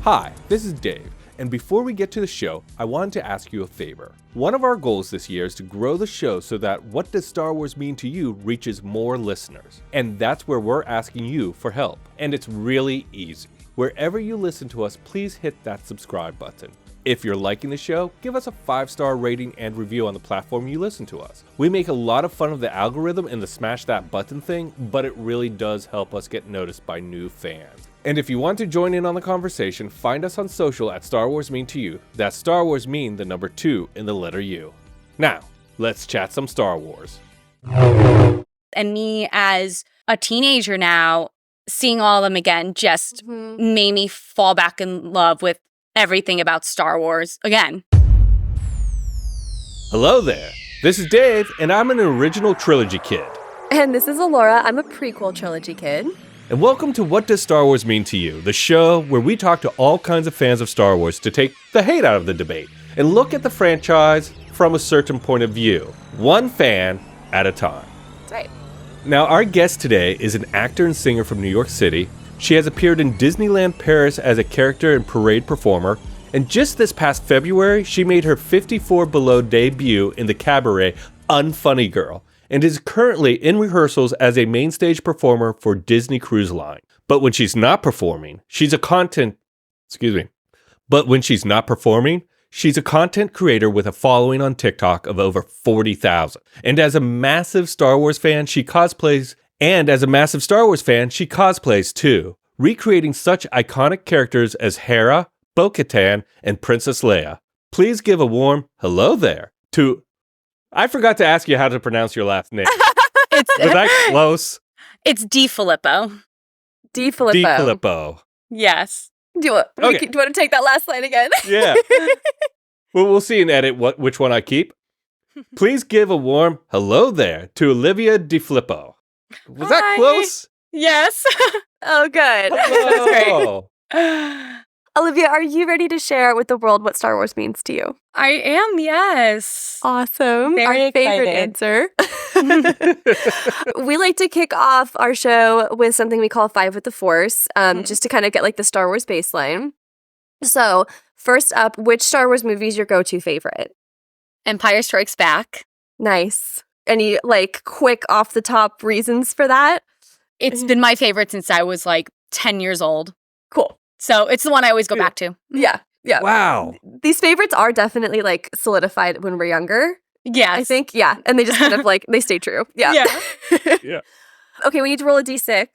Hi, this is Dave, and before we get to the show, I wanted to ask you a favor. One of our goals this year is to grow the show so that What Does Star Wars Mean to You reaches more listeners. And that's where we're asking you for help. And it's really easy. Wherever you listen to us, please hit that subscribe button. If you're liking the show, give us a 5-star rating and review on the platform you listen to us. We make a lot of fun of the algorithm and the smash that button thing, but it really does help us get noticed by new fans. And if you want to join in on the conversation, find us on social at Star Wars Mean to You. That's Star Wars Mean, the number 2 in the letter U. Now, let's chat some Star Wars. And me as a teenager now, seeing all of them again just made me fall back in love with everything about Star Wars again. Hello there. This is Dave, and I'm an original trilogy kid. And this is Elora. I'm a prequel trilogy kid. And welcome to What Does Star Wars Mean to You, the show where we talk to all kinds of fans of Star Wars to take the hate out of the debate and look at the franchise from a certain point of view, one fan at a time. That's right. Now, our guest today is an actor and singer from New York City. She has appeared in Disneyland Paris as a character and parade performer, and just this past February, she made her 54 Below debut in the cabaret Unfunny Girl, and is currently in rehearsals as a main stage performer for Disney Cruise Line. But when she's not performing, she's a content creator with a following on TikTok of over 40,000. And as a massive Star Wars fan, she cosplays too, recreating such iconic characters as Hera, Bo-Katan, and Princess Leia. Please give a warm hello there to... I forgot to ask you how to pronounce your last name. Was that close? It's DeFilippo. DeFilippo. Yes. Do you want to take that last line again? Yeah. Well, we'll see in edit which one I keep. Please give a warm hello there to Olivia DeFilippo. Was that close? Yes. Oh, good. Hello. That's great. Olivia, are you ready to share with the world what Star Wars means to you? I am, yes. Awesome. Very our favorite answer. We like to kick off our show with something we call 5 with the Force, just to kind of get like the Star Wars baseline. So, first up, which Star Wars movie is your go-to favorite? Empire Strikes Back. Nice. Any like quick off the top reasons for that? It's been my favorite since I was like 10 years old. Cool. So it's the one I always go back to. Yeah. Wow. These favorites are definitely like solidified when we're younger. Yes. I think. Yeah. And they just kind of like, they stay true. Yeah. Yeah. Okay, we need to roll a d6.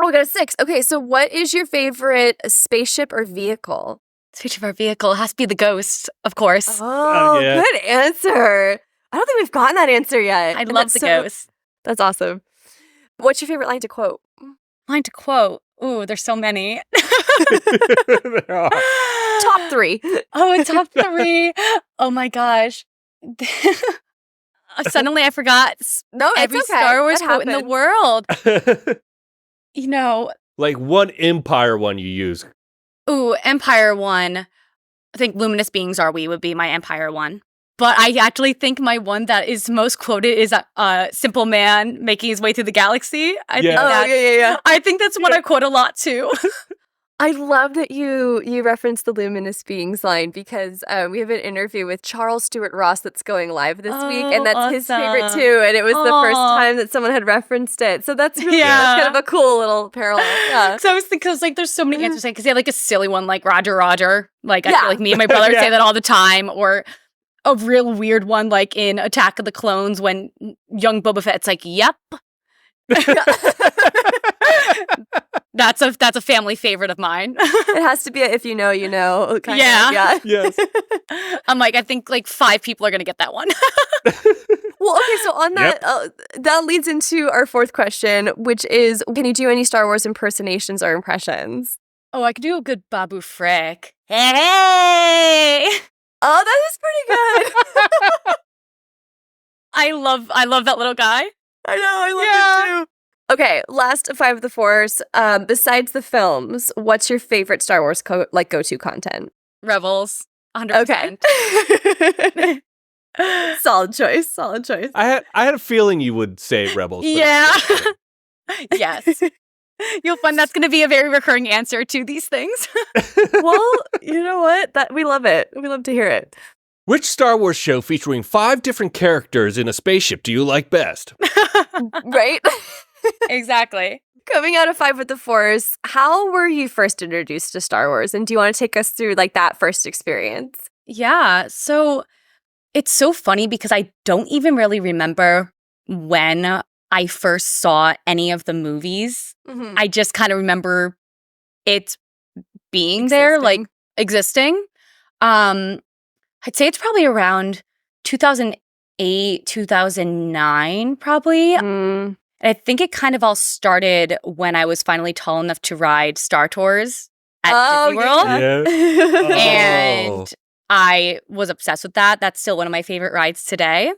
Oh, we got a 6. Okay, so what is your favorite spaceship or vehicle? Spaceship or vehicle has to be the Ghost, of course. Oh, yeah. Good answer. I don't think we've gotten that answer yet. I love the Ghost. That's awesome. What's your favorite line to quote? Line to quote. Ooh, there's so many. Top 3. Oh, top 3. Oh my gosh. Suddenly I forgot No, every it's okay. Star Wars That quote in the happens. world. You know. Like one Empire one you use. Ooh, Empire one. I think luminous beings are we would be my Empire one. But I actually think my one that is most quoted is Simple Man making his way through the galaxy. Yeah. I think that's one I quote a lot too. I love that you referenced the luminous beings line because we have an interview with Charles Stewart Ross that's going live this week, and that's his favorite too. And it was the first time that someone had referenced it, so that's really that's kind of a cool little parallel. Yeah. So I was thinking, like, there's so many answers because they have like a silly one like Roger Roger. Like I feel like me and my brother say that all the time, or a real weird one like in Attack of the Clones when young Boba Fett's like, "Yep." That's a family favorite of mine. It has to be a if you know, you know. Kind of, Yes. I'm like, I think like 5 people are going to get that one. Well, okay, so on that, that leads into our 4th question, which is, can you do any Star Wars impersonations or impressions? Oh, I could do a good Babu Frick. Hey! Oh, that is pretty good. I love that little guy. I know, I love it too. Okay, last 5 of the Force. Besides the films, what's your favorite Star Wars go-to content? Rebels, 100%. Okay. Solid choice. I had a feeling you would say Rebels. Yeah. Yes. You'll find that's going to be a very recurring answer to these things. Well, you know what? We love it. We love to hear it. Which Star Wars show featuring 5 different characters in a spaceship do you like best? Right? Exactly. Coming out of 5 with the Force, how were you first introduced to Star Wars? And do you want to take us through like that first experience? Yeah. So it's so funny because I don't even really remember when I first saw any of the movies. Mm-hmm. I just kind of remember it being there, like existing. I'd say it's probably around 2008, 2009, probably. Mm. And I think it kind of all started when I was finally tall enough to ride Star Tours at Disney World. Yeah. And I was obsessed with that. That's still one of my favorite rides today.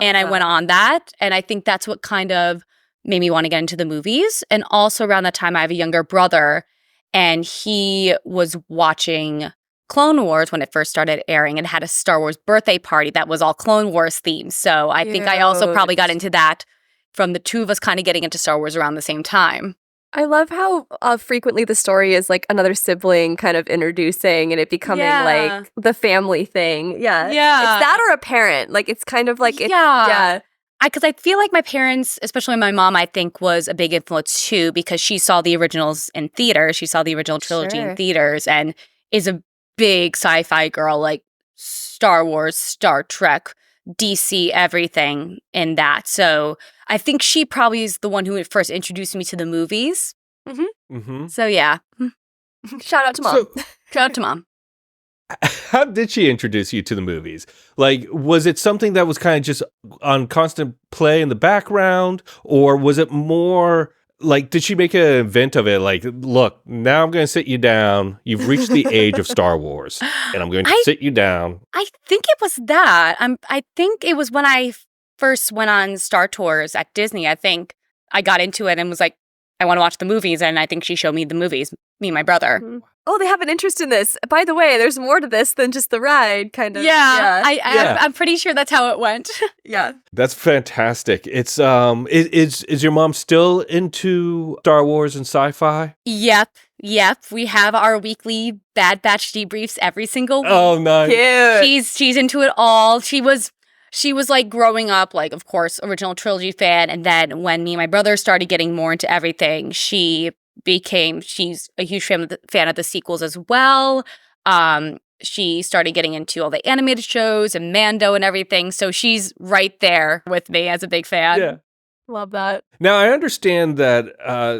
And I went on that. And I think that's what kind of made me want to get into the movies. And also around that time, I have a younger brother. And he was watching Clone Wars when it first started airing and had a Star Wars birthday party that was all Clone Wars themed. So I think I also probably got into that from the two of us kind of getting into Star Wars around the same time. I love how frequently the story is like another sibling kind of introducing and it becoming like the family thing. Yeah. Yeah. It's that or a parent. Like it's kind of like, Because I feel like my parents, especially my mom, I think was a big influence too because she saw the originals in theaters. She saw the original trilogy in theaters and is a big sci-fi girl, like Star Wars, Star Trek, DC, everything in that. So I think she probably is the one who first introduced me to the movies. Mm-hmm. Mm-hmm. So yeah. Shout out to Mom. Shout out to Mom. How did she introduce you to the movies? Like, was it something that was kind of just on constant play in the background? Or was it more like, did she make an event of it? Like, look, now I'm going to sit you down. You've reached the age of Star Wars, and I'm going to sit you down. I think it was that. I think it was when I first went on Star Tours at Disney. I think I got into it and was like, I want to watch the movies. And I think she showed me the movies, me and my brother. Mm-hmm. Oh, they have an interest in this. By the way, there's more to this than just the ride, kind of. Yeah. I'm pretty sure that's how it went. Yeah. That's fantastic. It's is your mom still into Star Wars and sci-fi? Yep. We have our weekly Bad Batch debriefs every single week. Oh, nice. Cute. She's into it all. She was like growing up, like, of course, original trilogy fan. And then when me and my brother started getting more into everything, she's a huge fan of the sequels as well. She started getting into all the animated shows and Mando and everything. So she's right there with me as a big fan. Yeah. Love that. Now, I understand that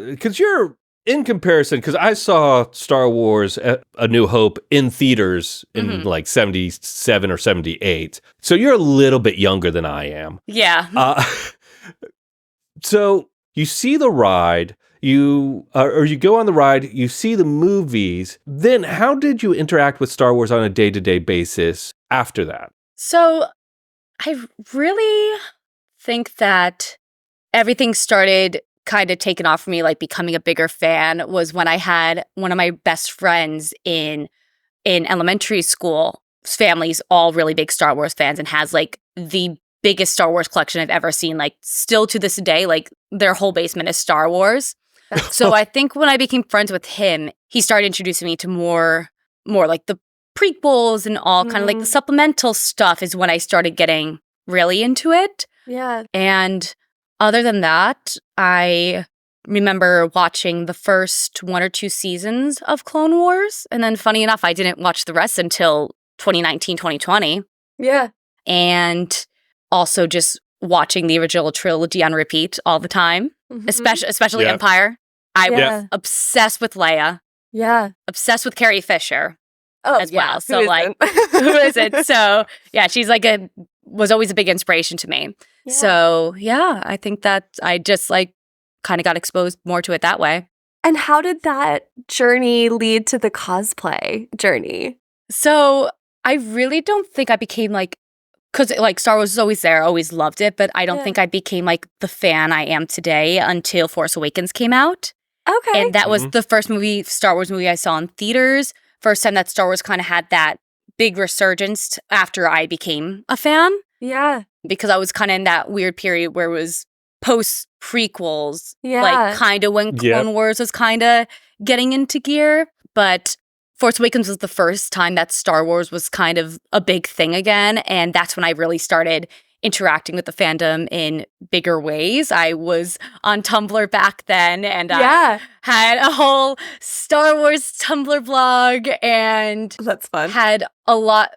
because you're, in comparison, because I saw Star Wars A New Hope in theaters in like 77 or 78. So you're a little bit younger than I am. Yeah. So you see the ride, you go on the ride, you see the movies. Then how did you interact with Star Wars on a day-to-day basis after that? So I really think that everything started kind of taken off for me, like becoming a bigger fan, was when I had one of my best friends in elementary school. His family's all really big Star Wars fans and has like the biggest Star Wars collection I've ever seen. Like still to this day, like their whole basement is Star Wars. So I think when I became friends with him, he started introducing me to more like the prequels and all kind of like the supplemental stuff is when I started getting really into it. Yeah. And other than that, I remember watching the first 1 or 2 seasons of Clone Wars. And then funny enough, I didn't watch the rest until 2019, 2020. Yeah. And also just watching the original trilogy on repeat all the time, especially Empire. I was obsessed with Leia. Yeah. Obsessed with Carrie Fisher as well. So Who like, who is it? So yeah, she's like was always a big inspiration to me. Yeah. So yeah, I think that I just like kind of got exposed more to it that way. And how did that journey lead to the cosplay journey? So I really don't think I became like, because like Star Wars was always there, always loved it, but I don't think I became like the fan I am today until Force Awakens came out. Okay. And that was the first Star Wars movie I saw in theaters. First time that Star Wars kind of had that big resurgence after I became a fan. Yeah. Because I was kind of in that weird period where it was post prequels, Yeah. like kind of when Clone Wars was kind of getting into gear. But Force Awakens was the first time that Star Wars was kind of a big thing again. And that's when I really started interacting with the fandom in bigger ways. I was on Tumblr back then, and I had a whole Star Wars Tumblr blog, and that's fun.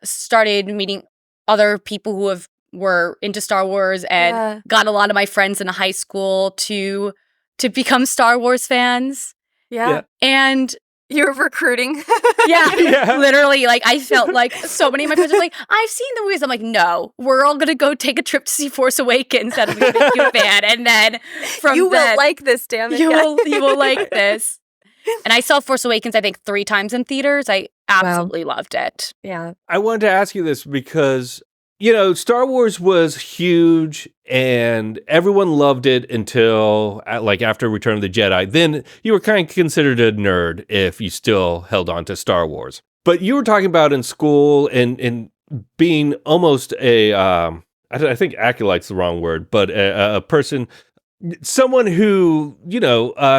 Started meeting other people who were into Star Wars, and got a lot of my friends in high school to become Star Wars fans. Yeah. And you were recruiting. Literally, like, I felt like so many of my friends were like, I've seen the movies. I'm like, no, we're all going to go take a trip to see Force Awakens and make you a fan. And then you will like this, damn it. You will like this. And I saw Force Awakens, I think, 3 times in theaters. I absolutely loved it. Yeah. I wanted to ask you this because, Star Wars was huge and everyone loved it until after Return of the Jedi. Then you were kind of considered a nerd if you still held on to Star Wars. But you were talking about in school and being almost I think acolyte's the wrong word, but a person, someone who,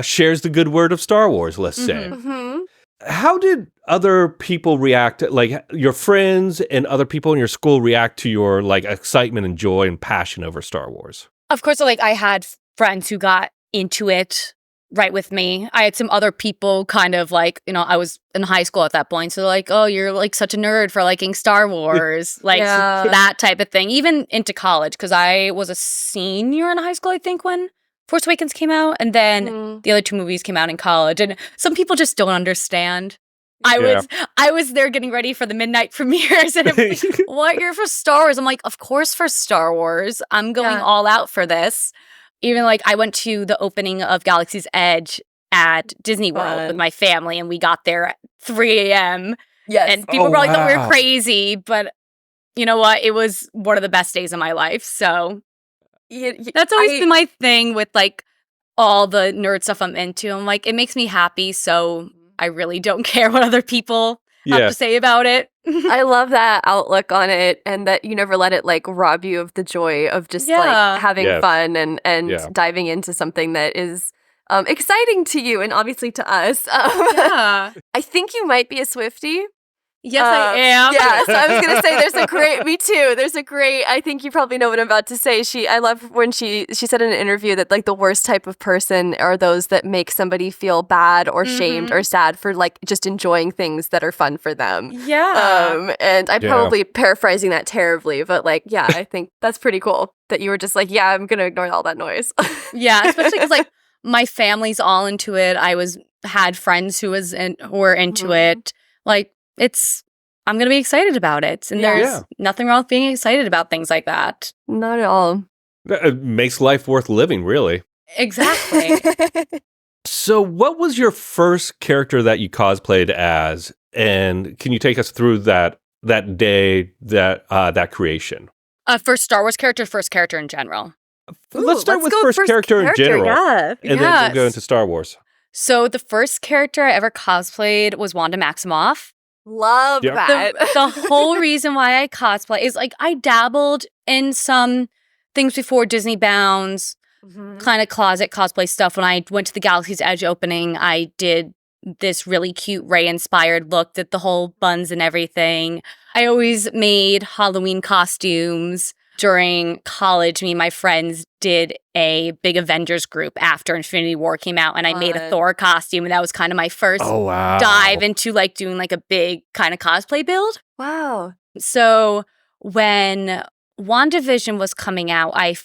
shares the good word of Star Wars, let's say. Mm-hmm. How did other people react, like your friends and other people in your school react to your excitement and joy and passion over Star Wars? Of course, I had friends who got into it right with me. I had some other people kind of I was in high school at that point. So oh, you're such a nerd for liking Star Wars, that type of thing. Even into college, because I was a senior in high school, I think, when Force Awakens came out, and then the other 2 movies came out in college, and some people just don't understand. I was there getting ready for the midnight premieres, and I'm like, what, you're for Star Wars? I'm like, of course for Star Wars. I'm going all out for this. Even I went to the opening of Galaxy's Edge at Disney World with my family, and we got there at 3 a.m. Yes. And people probably thought we were crazy, but you know what? It was one of the best days of my life, so... That's always been my thing with all the nerd stuff I'm into. I'm like, it makes me happy, so I really don't care what other people have to say about it. I love that outlook on it, and that you never let it rob you of the joy of just having fun and diving into something that is exciting to you and obviously to us. I think you might be a Swiftie. Yes, I am. Yeah, so I was going to say me too. I think you probably know what I'm about to say. I love when she said in an interview that the worst type of person are those that make somebody feel bad or shamed or sad for just enjoying things that are fun for them. Yeah. And I'm probably paraphrasing that terribly, but I think that's pretty cool that you were just I'm going to ignore all that noise. Yeah, especially because my family's all into it. Had friends who were into it. I'm going to be excited about it. And there's nothing wrong with being excited about things like that. Not at all. It makes life worth living, really. Exactly. So what was your first character that you cosplayed as? And can you take us through that day, that creation? First Star Wars character, first character in general? Let's start with first character in general. And then we'll go into Star Wars. So the first character I ever cosplayed was Wanda Maximoff. Love that. The whole reason why I cosplay is I dabbled in some things before Disney Bounds, kind of closet cosplay stuff. When I went to the Galaxy's Edge opening, I did this really cute Rey-inspired look, did the whole buns and everything. I always made Halloween costumes. During college, me and my friends did a big Avengers group after Infinity War came out, and I made a Thor costume, and that was kind of my first dive into doing a big kind of cosplay build. Wow. So when WandaVision was coming out, I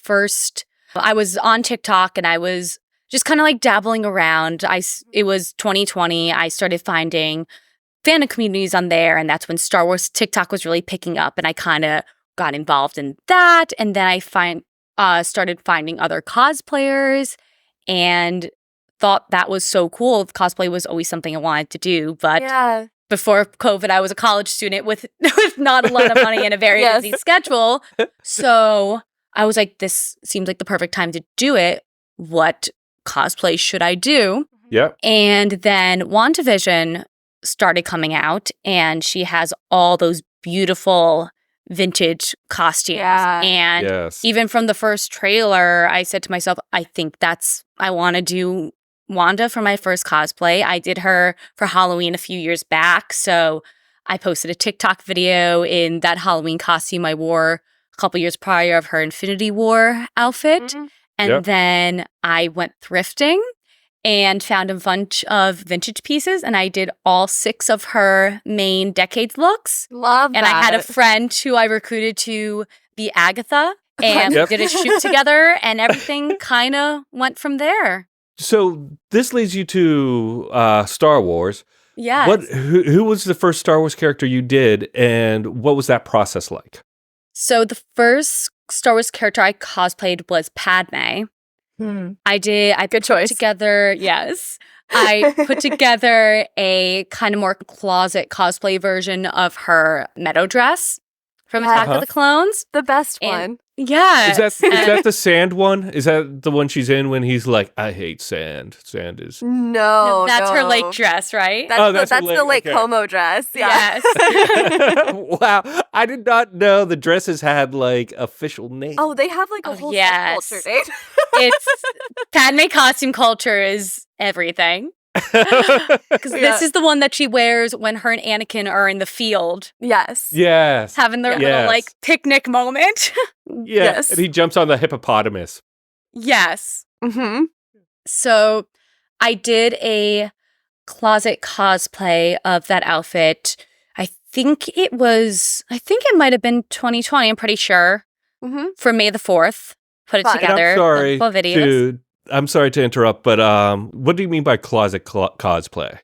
was on TikTok, and I was just kind of dabbling around. It was 2020. I started finding fandom communities on there, and that's when Star Wars TikTok was really picking up, and I kind of got involved in that, and then I started finding other cosplayers and thought that was so cool. Cosplay was always something I wanted to do, but before COVID, I was a college student with not a lot of money and a very busy schedule. So I was like, this seems like the perfect time to do it. What cosplay should I do? Yeah. And then WandaVision started coming out, and she has all those beautiful vintage costumes. Yeah. And Yes. even from the first trailer, I said to myself, I think I want to do Wanda for my first cosplay. I did her for Halloween a few years back. So I posted a TikTok video in that Halloween costume I wore a couple years prior of her Infinity War outfit. Mhm. And then I went thrifting and found a bunch of vintage pieces. And I did all 6 of her main decades looks. Love And that. I had a friend who I recruited to be Agatha. And Yep. we did a shoot together. And everything kind of went from there. So this leads you to Star Wars. Yes. Who was the first Star Wars character you did, and what was that process like? So the first Star Wars character I cosplayed was Padme. I Good put choice. together, yes. I put together a kind of more closet cosplay version of her meadow dress from Attack of the Clones. The best And- one. Yes. Is that the sand one? Is that the one she's in when he's like, I hate sand. Sand is... No, That's her no. lake dress, right? That's her the Lake okay. Como dress. Yeah. Yes. Wow. I did not know the dresses had like official names. Oh, they have like a Oh, whole yes. subculture, Dave. It's Padme costume culture is everything. Because this is the one that she wears when her and Anakin are in the field Yes. Yes. having their little Yes. like picnic moment. Yes. And he jumps on the hippopotamus. Yes. Mm-hmm. So I did a closet cosplay of that outfit. I think it might have been 2020, I'm pretty sure, Mm-hmm. for May the 4th. Put it Fun. And I'm together. sorry full videos. I'm sorry to interrupt, but what do you mean by closet cosplay?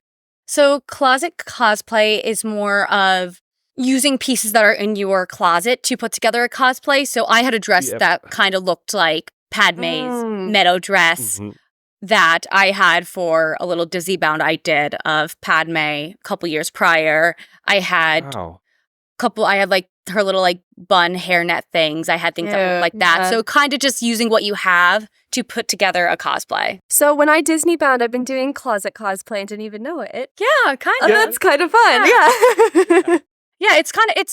So closet cosplay is more of using pieces that are in your closet to put together a cosplay. So I had a dress Yep. that kind of looked like Padme's Mm. meadow dress Mhm. that I had for a little Disney bound I did of Padme a couple years prior. I had Wow. like her little like bun hairnet things. I had things that Yeah, looked like that. yeah. So kind of just using what you have to put together a cosplay. So when I Disney bound, I've been doing closet cosplay and didn't even know it. Yeah, kind Oh, of. that's kind of fun. Yeah. Yeah, it's kind of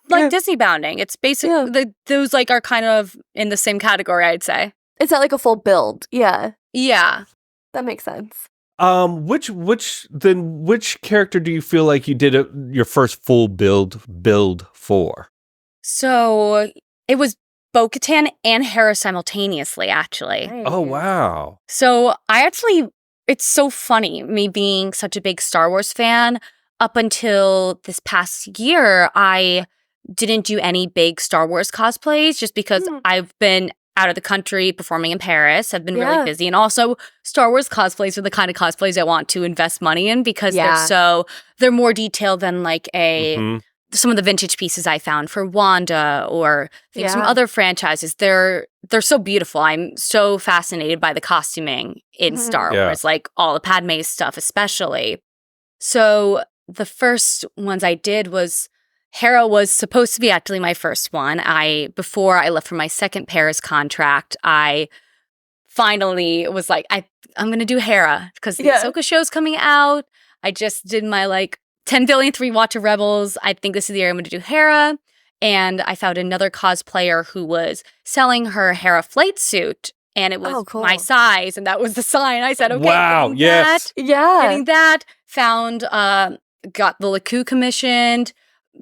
like Yeah. Disney bounding. It's basically those like are kind of in the same category, I'd say. Is that like a full build? Yeah. Yeah. That makes sense. Which character do you feel like you did your first full build for? So it was Bo-Katan and Hera simultaneously, actually. Oh wow. So it's so funny, me being such a big Star Wars fan. Up until this past year, I didn't do any big Star Wars cosplays just because I've been out of the country performing in Paris. I've been really busy. And also Star Wars cosplays are the kind of cosplays I want to invest money in because they're more detailed than like some of the vintage pieces I found for Wanda or things from other franchises. They're so beautiful. I'm so fascinated by the costuming in Star Wars, like all the Padme stuff especially. So the first ones I did was Hera was supposed to be actually my first one. Before I left for my second Paris contract, I finally was like, I'm going to do Hera because the Ahsoka show's coming out. I just did my like 10 billionth rewatch of Rebels. I think this is the year I'm going to do Hera. And I found another cosplayer who was selling her Hera flight suit. And it was my size. And that was the sign. I said, okay, wow, yes. Getting that. Found, got the Laku commissioned.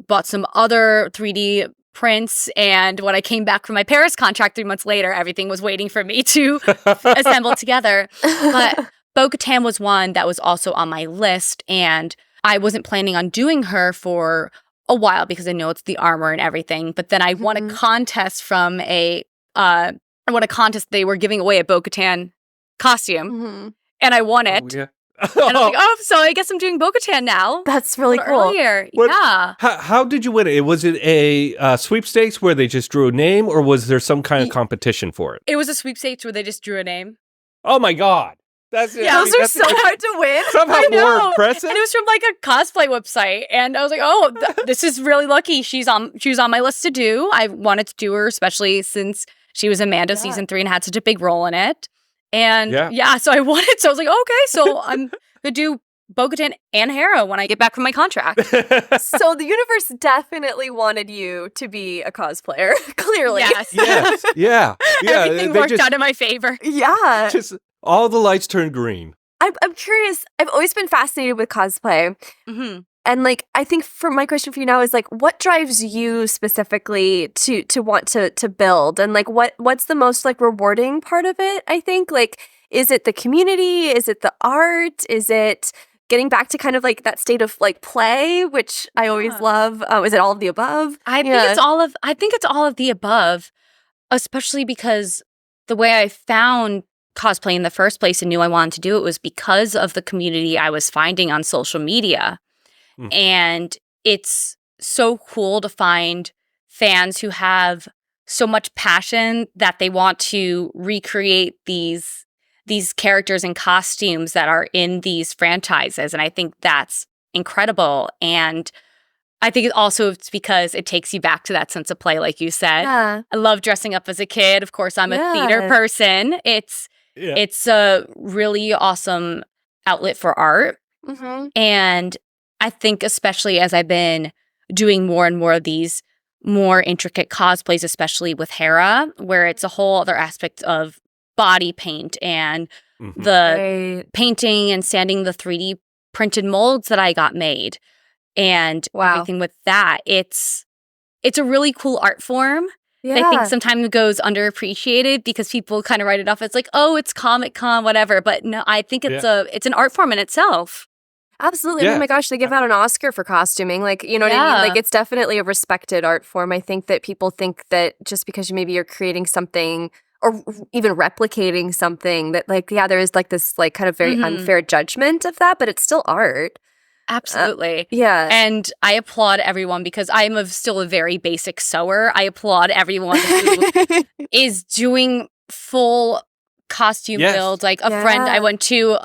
Bought some other 3D prints, and when I came back from my Paris contract 3 months later, everything was waiting for me to assemble together. But Bo-Katan was one that was also on my list, and I wasn't planning on doing her for a while because I know it's the armor and everything. But then I won a contest from they were giving away a Bo-Katan costume, and I won it. Oh, yeah. And I was like, so I guess I'm doing Bo-Katan now. That's really cool. Earlier. Yeah. How did you win it? Was it a sweepstakes where they just drew a name, or was there some kind of competition for it? It was a sweepstakes where they just drew a name. Oh my God. Those are so hard to win. Somehow more impressive. And it was from like a cosplay website. And I was like, oh, this is really lucky. She was on my list to do. I wanted to do her, especially since she was in Mando season 3 and had such a big role in it. And so I wanted, so I was like, okay, so I'm going to do Bo-Katan and Hera when I get back from my contract. So the universe definitely wanted you to be a cosplayer, clearly. Yes. Yeah. Everything worked out in my favor. Yeah. Just all the lights turn green. I'm curious. I've always been fascinated with cosplay. Mm-hmm. And like, I think for my question for you now is like, what drives you specifically to want to build? And like, what's the most like rewarding part of it? I think like, is it the community? Is it the art? Is it getting back to kind of like that state of like play, which I always love? Is it all of the above? I think it's all of the above, especially because the way I found cosplay in the first place and knew I wanted to do it was because of the community I was finding on social media. And it's so cool to find fans who have so much passion that they want to recreate these characters and costumes that are in these franchises. And I think that's incredible. And I think it's because it takes you back to that sense of play, like you said. Yeah. I love dressing up as a kid. Of course, I'm a theater person. It's a really awesome outlet for art. Mm-hmm. And I think especially as I've been doing more and more of these more intricate cosplays, especially with Hera, where it's a whole other aspect of body paint and the painting and sanding the 3D printed molds that I got made and everything with that. It's a really cool art form. Yeah. I think sometimes it goes underappreciated because people kind of write it off as like, oh, it's Comic-Con, whatever. But no, I think it's an art form in itself. Absolutely. Yeah. Oh my gosh, they give out an Oscar for costuming. Like, you know what I mean? Like, it's definitely a respected art form. I think that people think that just because maybe you're creating something or even replicating something that like, there is like this like kind of very unfair judgment of that, but it's still art. Absolutely. Yeah. And I applaud everyone because I'm still a very basic sewer. I applaud everyone who is doing full costume builds. Like a friend I went to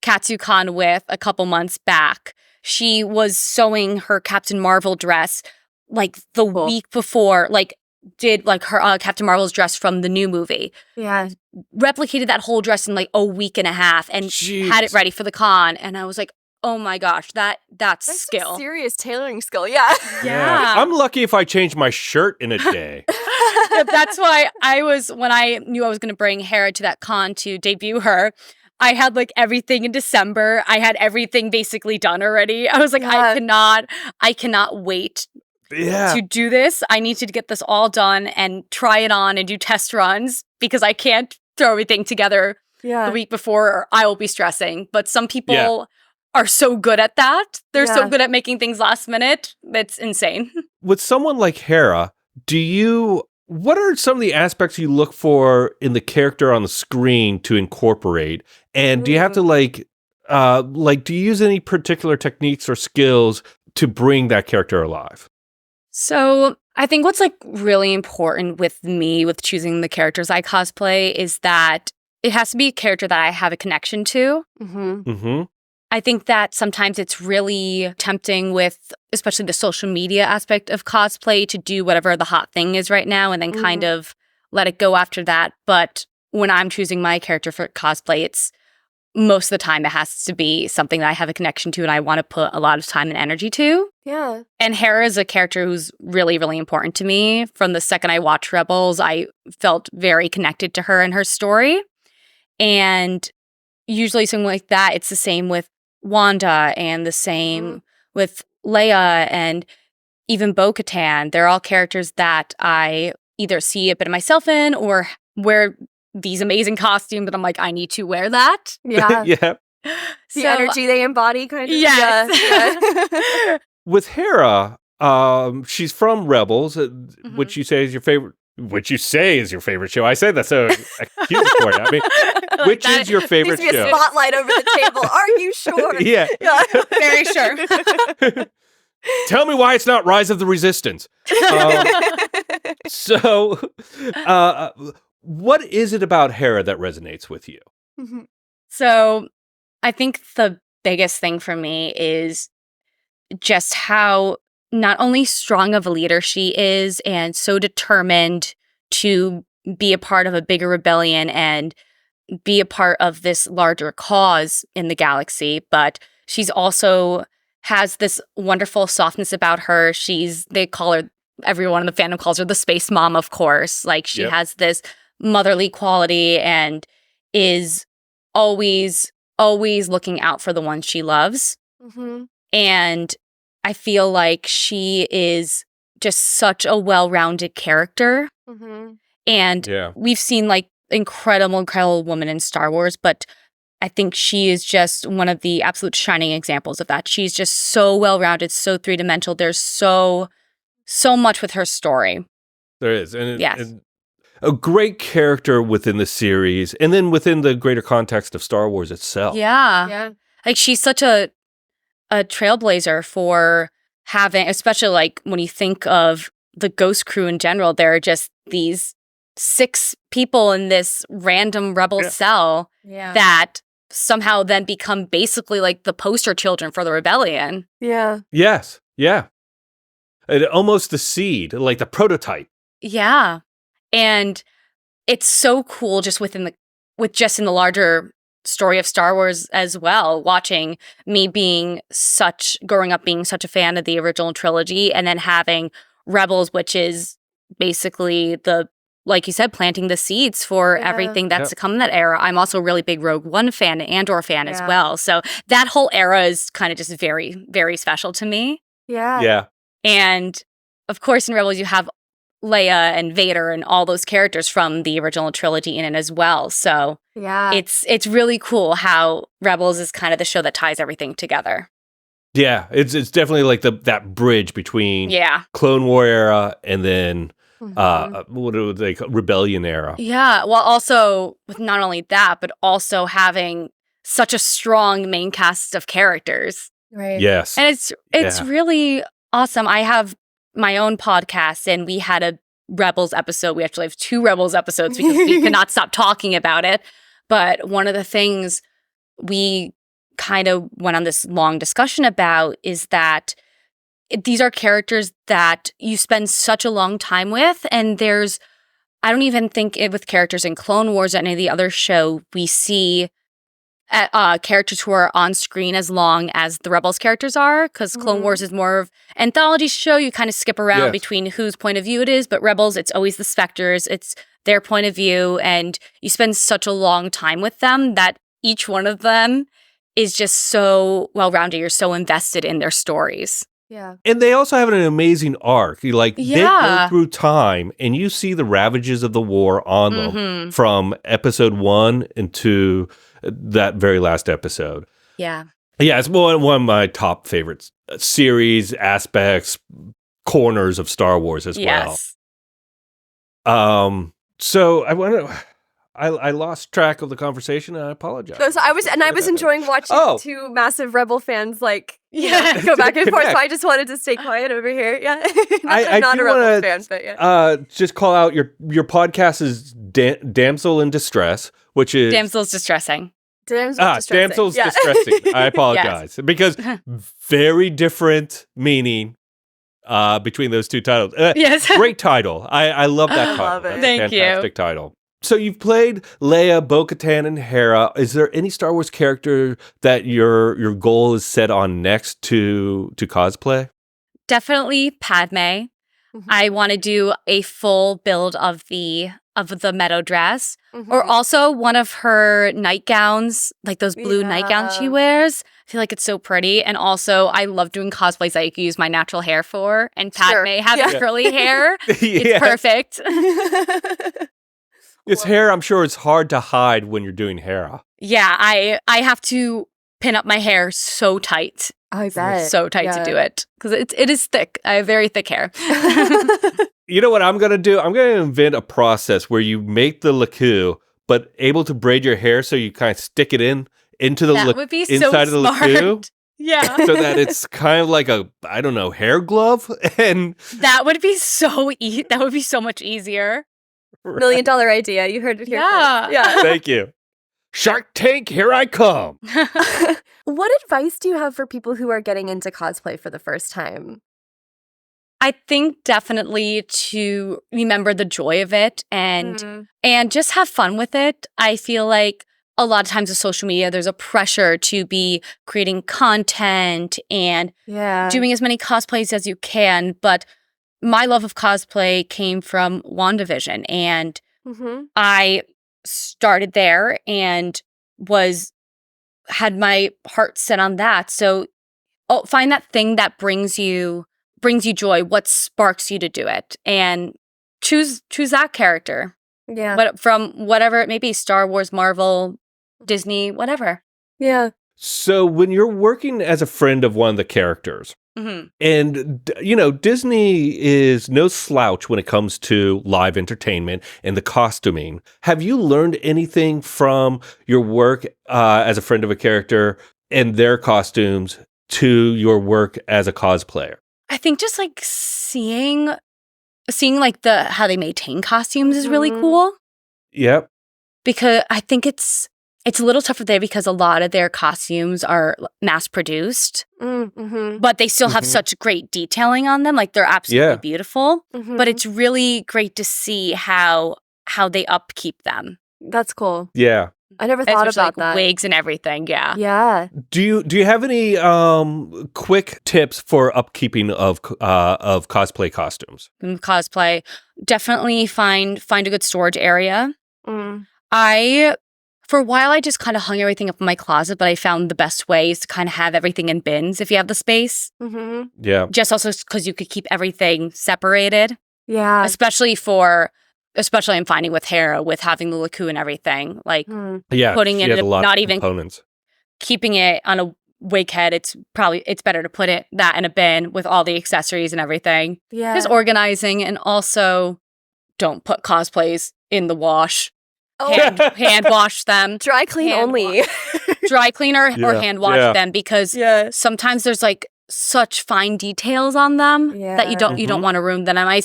KatsuCon with a couple months back, she was sewing her Captain Marvel dress like the week before, like did like her Captain Marvel's dress from the new movie. Yeah. Replicated that whole dress in like a week and a half and had it ready for the con. And I was like, oh my gosh, that's skill. Some serious tailoring skill, yeah. I'm lucky if I change my shirt in a day. That's why when I knew I was going to bring Hera to that con to debut her, I had like everything in December. I had everything basically done already. I was like, I cannot wait to do this. I need to get this all done and try it on and do test runs because I can't throw everything together the week before or I will be stressing. But some people are so good at that. They're so good at making things last minute. It's insane. With someone like Hera, what are some of the aspects you look for in the character on the screen to incorporate? And do you have to do you use any particular techniques or skills to bring that character alive? So I think what's like really important with me with choosing the characters I cosplay is that it has to be a character that I have a connection to. I think that sometimes it's really tempting with, especially the social media aspect of cosplay, to do whatever the hot thing is right now and then kind of let it go after that. But when I'm choosing my character for cosplay, it's most of the time it has to be something that I have a connection to and I want to put a lot of time and energy to. Yeah. And Hera is a character who's really, really important to me. From the second I watched Rebels, I felt very connected to her and her story. And usually something like that, it's the same with Wanda and the same with Leia and even Bo-Katan. They're all characters that I either see a bit of myself in or wear these amazing costumes that I'm like, I need to wear that. Yeah. The So, energy they embody kind of. Yes. Yeah. With Hera, she's from Rebels, which you say is your favorite. Which you say is your favorite show. I say that so accusatory. I mean, which is your favorite Needs to be show? a spotlight over the table. Are you sure? Yeah. Very sure. Tell me why it's not Rise of the Resistance. What is it about Hera that resonates with you? So I think the biggest thing for me is just how not only strong of a leader she is and so determined to be a part of a bigger rebellion and be a part of this larger cause in the galaxy, but she's also has this wonderful softness about her. Everyone in the fandom calls her the space mom, of course. Like, she has this motherly quality and is always looking out for the ones she loves. Mm-hmm. And I feel like she is just such a well-rounded character. Mm-hmm. And we've seen like incredible women in Star Wars, but I think she is just one of the absolute shining examples of that. She's just so well-rounded, so three-dimensional. There's so much with her story. There is. And a great character within the series, and then within the greater context of Star Wars itself. Yeah. Like, she's such a trailblazer for having, especially like when you think of the Ghost crew in general, there are just these 6 people in this random rebel cell that somehow then become basically like the poster children for the rebellion. Yeah. Yes. Yeah. Almost the seed, like the prototype. Yeah. And it's so cool just in the larger story of Star Wars as well, watching me growing up being such a fan of the original trilogy, and then having Rebels, which is basically like you said, planting the seeds for everything that's to come in that era. I'm also a really big Rogue One fan and Andor fan as well. So that whole era is kind of just very, very special to me. Yeah. Yeah. And of course, in Rebels, you have Leia and Vader and all those characters from the original trilogy in it as well. So it's really cool how Rebels is kind of the show that ties everything together. Yeah, it's definitely like that bridge between Clone War era and then what do they call Rebellion era. Yeah, well, also with not only that, but also having such a strong main cast of characters. Right. Yes. And it's really awesome. I have my own podcast, and we had a Rebels episode. We actually have 2 Rebels episodes because we could not stop talking about it. But one of the things we kind of went on this long discussion about is that these are characters that you spend such a long time with, and I don't even think with characters in Clone Wars or any of the other show, we see characters who are on screen as long as the Rebels characters are, because Clone Wars is more of an anthology show. You kind of skip around between whose point of view it is, but Rebels, it's always the Spectres. It's their point of view, and you spend such a long time with them that each one of them is just so well-rounded. You're so invested in their stories. Yeah. And they also have an amazing arc. They go through time, and you see the ravages of the war on them from episode 1 into that very last episode. Yeah. Yeah, it's one of my top favorites. Series, aspects, corners of Star Wars as well. So I lost track of the conversation, and I apologize. No, so I was enjoying watching 2 massive Rebel fans go back and forth. So I just wanted to stay quiet over here. Yeah, I'm not a Rebel fan, but just call out your podcast is Damsel in Distress, which is Damsel's Distressing. Damsel's Distressing. I apologize because very different meaning between those 2 titles. Great title. I love that title. Love it. Thank you. Fantastic title. So you've played Leia, Bo-Katan, and Hera. Is there any Star Wars character that your goal is set on next to cosplay? Definitely Padme. I want to do a full build of the meadow dress, or also one of her nightgowns, like those blue nightgowns she wears. I feel like it's so pretty. And also, I love doing cosplays that I can use my natural hair for. And Padme having curly hair, it's perfect. It's hair, I'm sure it's hard to hide when you're doing Hera. Yeah, I have to pin up my hair so tight. I bet. So tight to do it. Because it is thick. I have very thick hair. You know what I'm going to do? I'm going to invent a process where you make the laku, but able to braid your hair so you kind of stick it into the that would be inside so of the laku. Yeah. So that it's kind of like a, I don't know, hair glove. And that would be that would be so much easier. $1 million idea. You heard it here first. Yeah. Thank you. Shark Tank, here I come. What advice do you have for people who are getting into cosplay for the first time? I think definitely to remember the joy of it and just have fun with it. I feel like a lot of times with social media, there's a pressure to be creating content and doing as many cosplays as you can. But my love of cosplay came from WandaVision, and I started there and had my heart set on that. So find that thing that brings you joy, what sparks you to do it, and choose that character. Yeah. But from whatever it may be, Star Wars, Marvel, Disney, whatever. Yeah. So when you're working as a friend of one of the characters, and, Disney is no slouch when it comes to live entertainment and the costuming. Have you learned anything from your work as a friend of a character and their costumes to your work as a cosplayer? I think just like seeing like how they maintain costumes is really cool. Yep. Because I think it's a little tougher there because a lot of their costumes are mass produced, but they still have such great detailing on them. Like they're absolutely beautiful, but it's really great to see how they upkeep them. That's cool. Yeah. I never thought about that. Wigs and everything. Yeah. Yeah. Do you have any quick tips for upkeeping of cosplay costumes? Cosplay, definitely find a good storage area. For a while, I just kind of hung everything up in my closet, but I found the best way is to kind of have everything in bins if you have the space. Yeah. Just also because you could keep everything separated. Yeah. Especially I'm finding with Hera, with having the Laku and everything. Like putting it in not even components. Keeping it on a wig head, it's better to put that in a bin with all the accessories and everything. Yeah. Just organizing, and also don't put cosplays in the wash. Hand wash them. Dry clean only. Dry cleaner or hand wash them, because sometimes there's like such fine details on them that you don't want to ruin them. And I've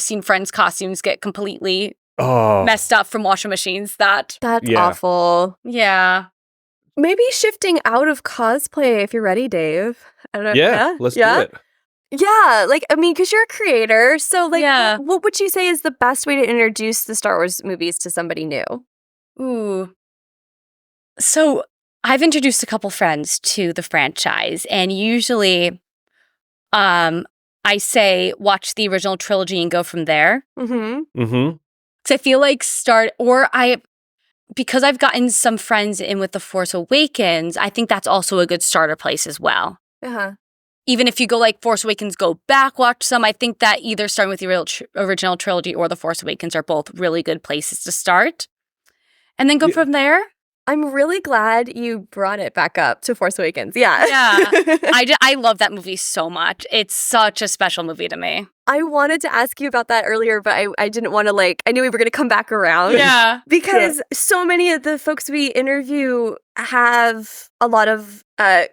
seen friends' costumes get completely messed up from washing machines. That's awful. Yeah. Maybe shifting out of cosplay if you're ready, Dave. I don't know. Yeah, let's do it. Yeah, because you're a creator, so what would you say is the best way to introduce the Star Wars movies to somebody new? Ooh. So I've introduced a couple friends to the franchise, and usually I say watch the original trilogy and go from there. So I feel like because I've gotten some friends in with The Force Awakens, I think that's also a good starter place as well. Even if you go like Force Awakens, go back, watch some. I think that either starting with the original trilogy or The Force Awakens are both really good places to start. And then go from there. I'm really glad you brought it back up to Force Awakens. Yeah. I love that movie so much. It's such a special movie to me. I wanted to ask you about that earlier, but I didn't want to I knew we were going to come back around. Yeah. Because so many of the folks we interview have a lot of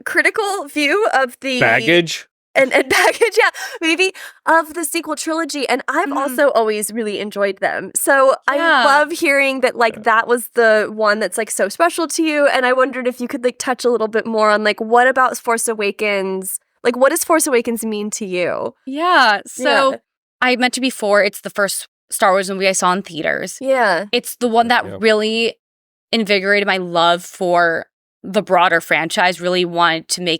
critical view of the baggage. And baggage, maybe, of the sequel trilogy. And I've also always really enjoyed them. So I love hearing that, that was the one that's, so special to you. And I wondered if you could, touch a little bit more on, what about Force Awakens? What does Force Awakens mean to you? Yeah. So I mentioned before, it's the first Star Wars movie I saw in theaters. Yeah. It's the one that really invigorated my love for the broader franchise, really wanted to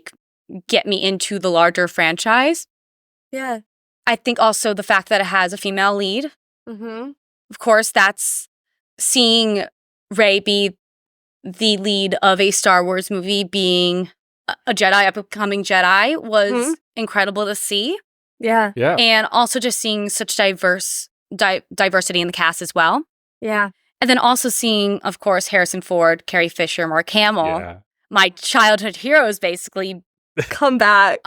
get me into the larger franchise. Yeah. I think also the fact that it has a female lead. Of course, that's seeing Rey be the lead of a Star Wars movie, being a Jedi, upcoming Jedi, was incredible to see. Yeah. Yeah. And also just seeing such diversity in the cast as well. Yeah. And then also seeing, of course, Harrison Ford, Carrie Fisher, Mark Hamill, my childhood heroes, basically come back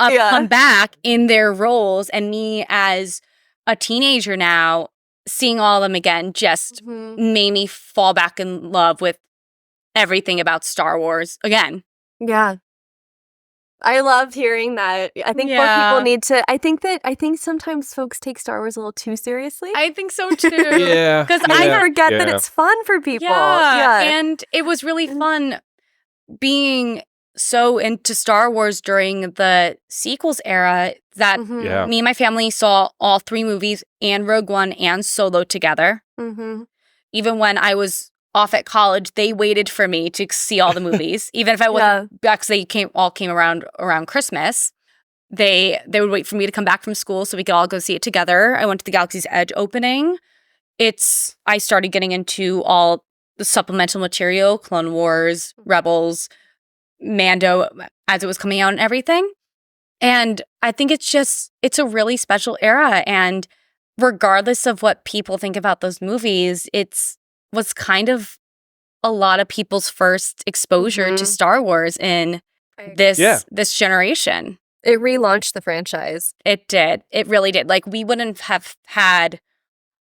in their roles, and me as a teenager now seeing all of them again just made me fall back in love with everything about Star Wars again. Yeah. I love hearing that. I think more people need to. I think sometimes folks take Star Wars a little too seriously. I think so too. Because I forget that it's fun for people. Yeah. And it was really fun being so into Star Wars during the sequels era that me and my family saw all 3 movies and Rogue One and Solo together. Even when I was off at college, they waited for me to see all the movies, even if I wasn't, because they came around Christmas. They would wait for me to come back from school so we could all go see it together. I went to the Galaxy's Edge opening. I started getting into all the supplemental material, Clone Wars, Rebels, Mando, as it was coming out and everything. And I think it's a really special era. And regardless of what people think about those movies, was kind of a lot of people's first exposure to Star Wars in this generation. It relaunched the franchise. It did. It really did. Like, we wouldn't have had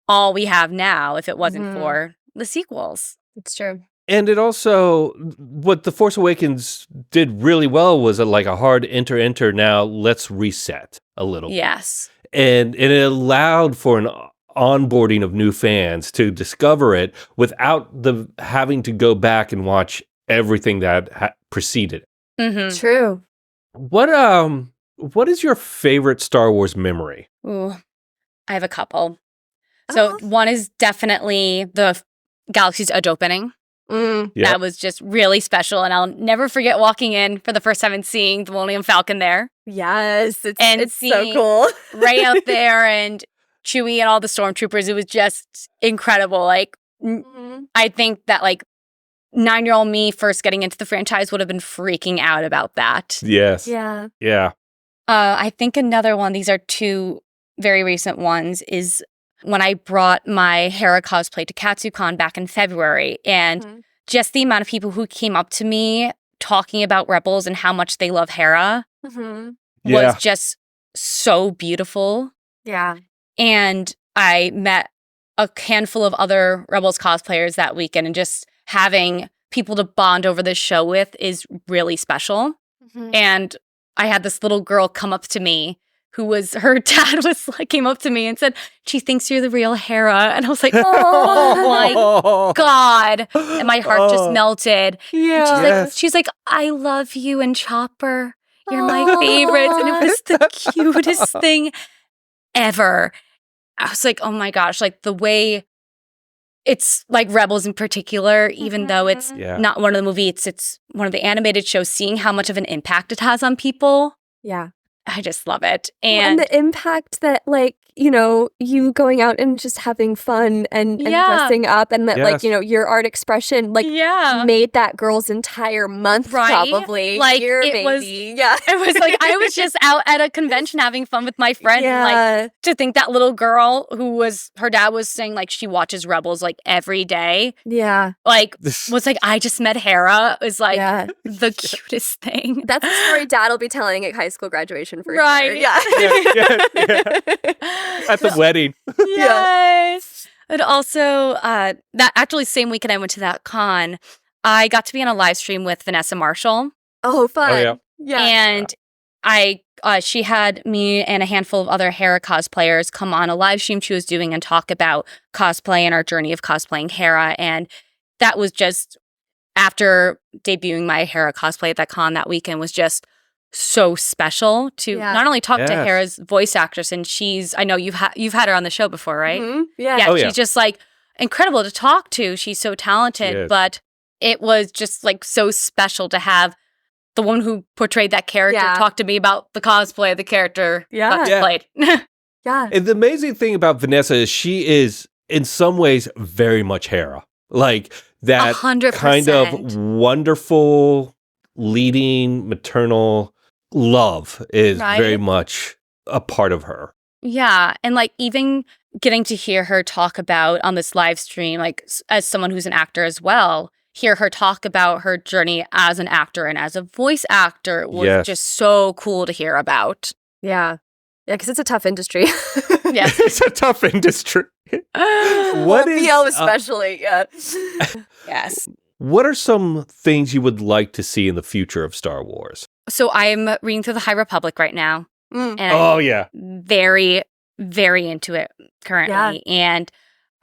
all we have now if it wasn't for the sequels. It's true. And it also, what The Force Awakens did really well was like a hard enter, now let's reset a little bit. Yes. And it allowed for an onboarding of new fans to discover it without them having to go back and watch everything that preceded it. Mm-hmm. True. What is your favorite Star Wars memory? Ooh, I have a couple. So one is definitely the Galaxy's Edge opening. Yep. That was just really special, and I'll never forget walking in for the first time and seeing the Millennium Falcon there. Yes, it's so cool. Rey out there and Chewie and all the stormtroopers. It was just incredible. Like, I think that 9-year-old me first getting into the franchise would have been freaking out about that. Yes. Yeah. Yeah. I think another one, these are two very recent ones, is when I brought my Hera cosplay to KatsuCon back in February. And just the amount of people who came up to me talking about Rebels and how much they love Hera was just so beautiful. Yeah. And I met a handful of other Rebels cosplayers that weekend, and just having people to bond over this show with is really special. And I had this little girl come up to me her dad came up to me and said, she thinks you're the real Hera. And I was like, oh my God. And my heart just melted. Yeah. And she's like, I love you and Chopper. You're my favorites. And it was the cutest thing ever. I was like, oh my gosh, the way it's Rebels in particular, even though it's not one of the movies, it's one of the animated shows, seeing how much of an impact it has on people. Yeah. I just love it. And the impact that, you going out and just having fun and dressing up, and that, your art expression, made that girl's entire month, probably. Year, it maybe. was I was just out at a convention having fun with my friend. And, to think that little girl her dad was saying, she watches Rebels, every day. Yeah. Was I just met Hera. It was, the cutest thing. That's the story Dad will be telling at high school graduation for right. sure. Yeah. At the wedding. Yes. And also, that actually same weekend I went to that con, I got to be on a live stream with Vanessa Marshall. Oh, fun. Oh, yeah. And she had me and a handful of other Hera cosplayers come on a live stream she was doing and talk about cosplay and our journey of cosplaying Hera. And that was just, after debuting my Hera cosplay at that con that weekend, was just so special to not only talk to Hera's voice actress, and I know you've had her on the show before, right? Yeah. She's just incredible to talk to. She's so talented, but it was just so special to have the woman who portrayed that character talk to me about the cosplay of the character got played. And the amazing thing about Vanessa is she is in some ways very much Hera. That 100%. kind of wonderful leading maternal love is very much a part of her. Yeah. And even getting to hear her talk about on this live stream, as someone who's an actor as well, hear her talk about her journey as an actor and as a voice actor was just so cool to hear about. Yeah. Yeah, because it's a tough industry. Yes. It's a tough industry. What is BL especially, Yes. What are some things you would like to see in the future of Star Wars? So I'm reading through the High Republic right now. And I'm very, very into it currently. And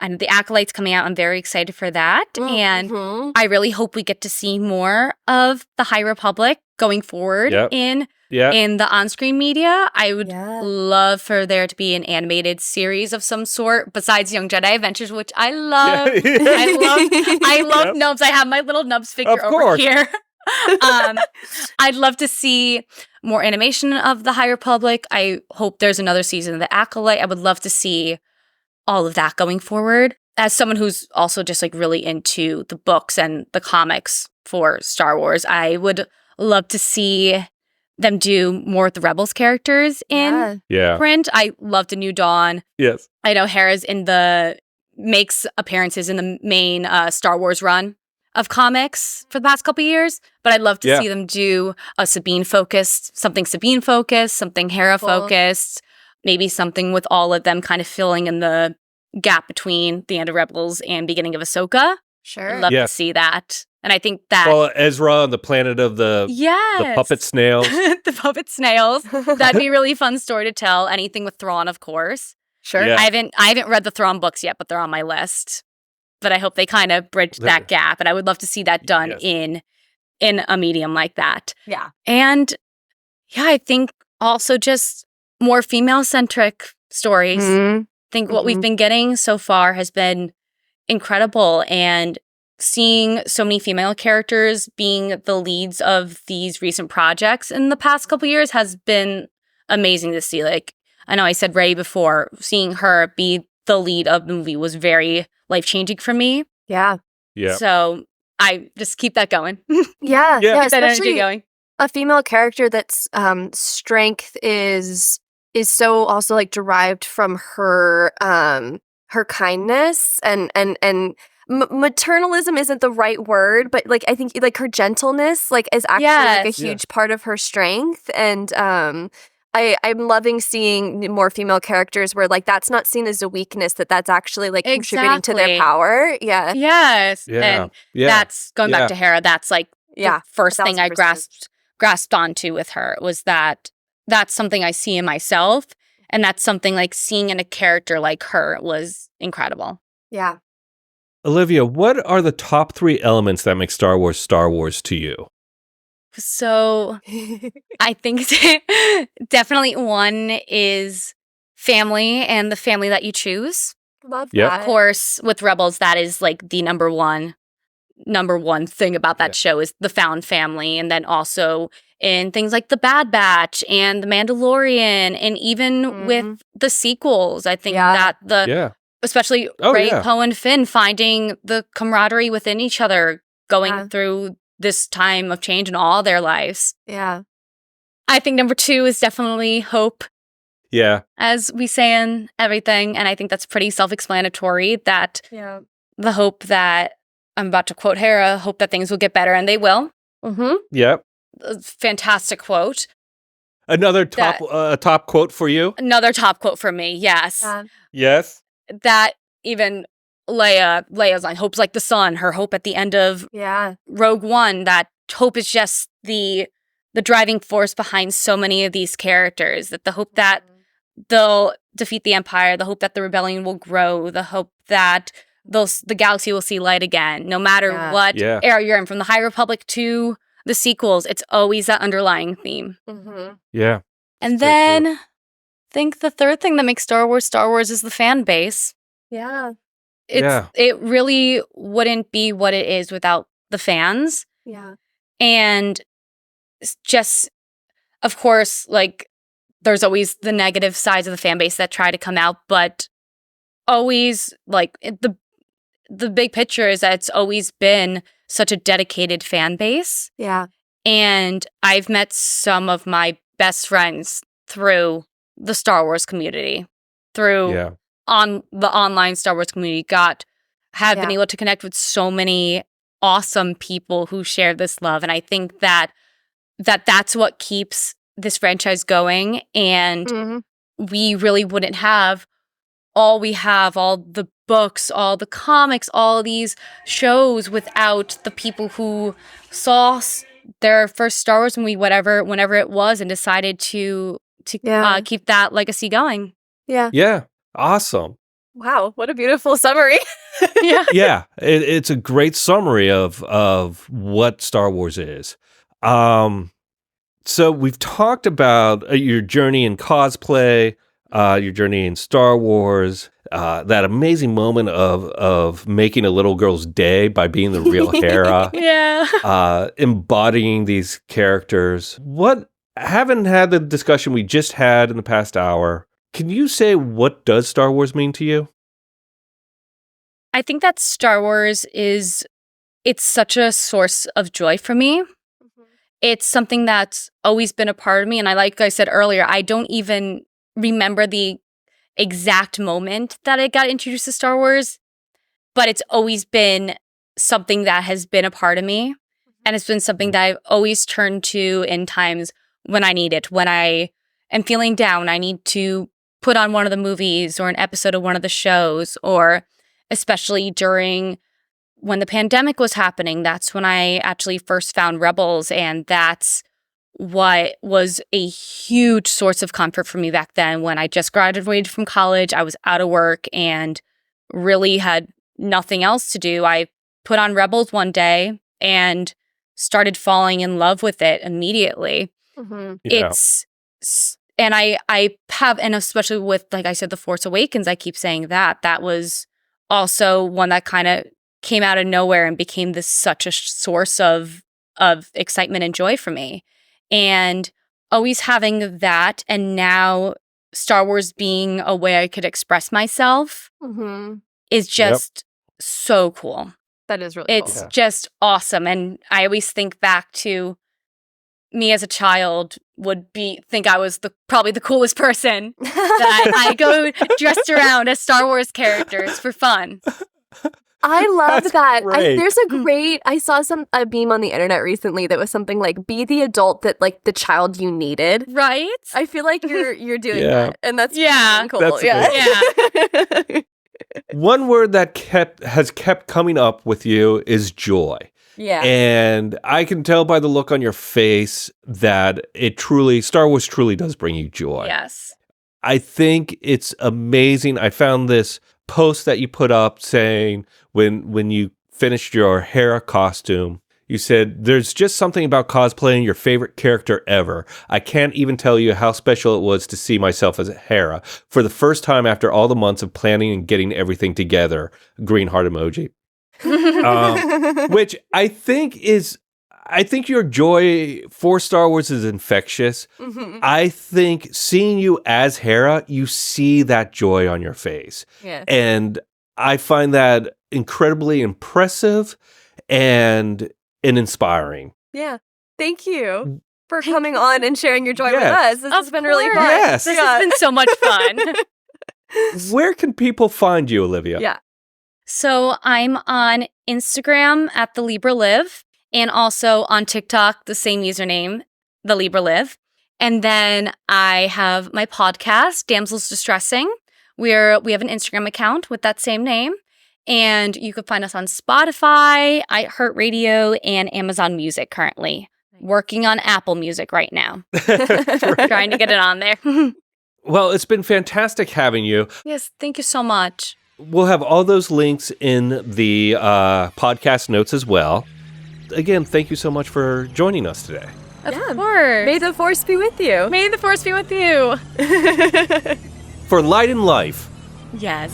the Acolyte's coming out. I'm very excited for that. And I really hope we get to see more of the High Republic going forward in in the on-screen media. I would love for there to be an animated series of some sort besides Young Jedi Adventures, which I love. I love Nubs. I have my little Nubs figure over here. I'd love to see more animation of the High Republic. I hope there's another season of The Acolyte. I would love to see all of that going forward. As someone who's also just like really into the books and the comics for Star Wars, I would love to see them do more with the Rebels characters in print. I loved A New Dawn. Yes. I know Hera's makes appearances in the main Star Wars run of comics for the past couple years, but I'd love to see them do a something Sabine focused, something Hera focused, maybe something with all of them kind of filling in the gap between the end of Rebels and beginning of Ahsoka. Sure. I'd love to see that. And I think that... Well, Ezra on the planet of the puppet snails. The puppet snails. That'd be a really fun story to tell. Anything with Thrawn, of course. Sure. Yeah. I haven't read the Thrawn books yet, but they're on my list. But I hope they kind of bridge that gap. And I would love to see that done in a medium like that. Yeah. And I think also just more female-centric stories. I think what we've been getting so far has been incredible, and seeing so many female characters being the leads of these recent projects in the past couple years has been amazing to see. Like, I know I said Rey before, seeing her be the lead of the movie was very life-changing for me. Yeah. So I just keep that going. Yeah, keep that energy going. A female character that's strength is so also like derived from her kindness and maternalism isn't the right word, but like I think like her gentleness like is actually like a huge part of her strength. And I'm loving seeing more female characters where like that's not seen as a weakness, that's actually like contributing to their power. Yeah. Yes. And that's going back to Hera. That's like the first thing I grasped onto with her was that's something I see in myself. And that's something like seeing in a character like her was incredible. Yeah. Olivia, what are the top 3 elements that make Star Wars to you? So I think definitely one is family and the family that you choose. Love that. Of course, with Rebels, that is like the number one thing about that show is the found family. And then also in things like The Bad Batch and The Mandalorian, and even with the sequels, I think that especially Rey, Poe, and Finn finding the camaraderie within each other, going through this time of change in all their lives. Yeah. I think number 2 is definitely hope. Yeah. As we say in everything, and I think that's pretty self-explanatory, that the hope that, I'm about to quote Hera, hope that things will get better, and they will. Yep. Fantastic quote. Another top quote for you? Another top quote for me, yes. Yes. That even Leia's line, hope's like the sun, her hope at the end of Rogue One, that hope is just the driving force behind so many of these characters, that the hope that they'll defeat the Empire, the hope that the rebellion will grow, the hope that the galaxy will see light again, no matter what era you're in, from the High Republic to the sequels, it's always that underlying theme. Yeah. And then I think the third thing that makes Star Wars is the fan base. Yeah. It really wouldn't be what it is without the fans. Yeah. And just, of course, like, there's always the negative sides of the fan base that try to come out, but always, like, the big picture is that it's always been such a dedicated fan base. Yeah. And I've met some of my best friends through the Star Wars community, through on the online Star Wars community, have been able to connect with so many awesome people who share this love. And I think that's what keeps this franchise going. And we really wouldn't have all the books, all the comics, all these shows without the people who saw their first Star Wars movie, whenever it was, and decided to keep that legacy going. Yeah. Yeah. Awesome. Wow, what a beautiful summary. Yeah, it's a great summary of what Star Wars is. So we've talked about your journey in cosplay, your journey in Star Wars, that amazing moment of making a little girl's day by being the real Hera. Yeah. Embodying these characters. Haven't had the discussion we just had in the past hour. Can you say what does Star Wars mean to you? I think that Star Wars it's such a source of joy for me. It's something that's always been a part of me. And like I said earlier, I don't even remember the exact moment that I got introduced to Star Wars, but it's always been something that has been a part of me. And it's been something that I've always turned to in times when I need it. When I am feeling down, I need to put on one of the movies or an episode of one of the shows, or especially during when the pandemic was happening, that's when I actually first found Rebels, and that's what was a huge source of comfort for me back then. When I just graduated from college, I was out of work and really had nothing else to do. I put on Rebels one day and started falling in love with it immediately. Yeah. And I have, and especially with, like I said, The Force Awakens, I keep saying that was also one that kind of came out of nowhere and became such a source of excitement and joy for me. And always having that, and now Star Wars being a way I could express myself is just so cool. That is really cool. It's just awesome. And I always think back to me as a child think I was probably the coolest person that I go dressed around as Star Wars characters for fun. I love That's that. great. There's I saw a meme on the internet recently that was something like, be the adult that like the child you needed. Right? I feel like you're doing that. And that's cool. That's yeah. One word that has kept coming up with you is joy. Yeah. And I can tell by the look on your face that Star Wars truly does bring you joy. Yes. I think it's amazing. I found this post that you put up saying when you finished your Hera costume, you said, "There's just something about cosplaying your favorite character ever. I can't even tell you how special it was to see myself as Hera for the first time after all the months of planning and getting everything together." Green heart emoji. Which I think your joy for Star Wars is infectious. I think seeing you as Hera, you see that joy on your face. Yeah. And I find that incredibly impressive and inspiring. Yeah. Thank you for coming on and sharing your joy with us. This has been really fun. Yes. This has been so much fun. Where can people find you, Olivia? Yeah. So I'm on Instagram at The Libra Live, and also on TikTok, the same username, The Libra Live. And then I have my podcast, Damsels Distressing. We have an Instagram account with that same name. And you can find us on Spotify, iHeartRadio, and Amazon Music currently. Working on Apple Music right now. Trying to get it on there. Well, it's been fantastic having you. Yes, thank you so much. We'll have all those links in the podcast notes as well. Again, thank you so much for joining us today. Of course. May the Force be with you. May the Force be with you. For Light in Life. Yes.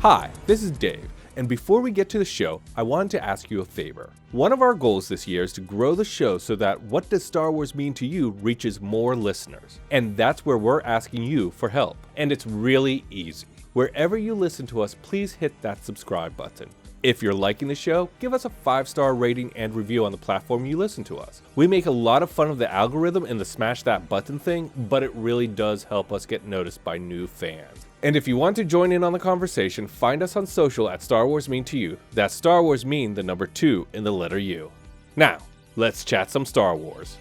Hi, this is Dave, and before we get to the show, I wanted to ask you a favor. One of our goals this year is to grow the show so that What Does Star Wars Mean to You reaches more listeners. And that's where we're asking you for help. And it's really easy. Wherever you listen to us, please hit that subscribe button. If you're liking the show, give us a 5-star rating and review on the platform you listen to us. We make a lot of fun of the algorithm and the smash that button thing, but it really does help us get noticed by new fans. And if you want to join in on the conversation, find us on social at Star Wars Mean to You. That's Star Wars Mean, the number 2 in the letter U. Now, let's chat some Star Wars.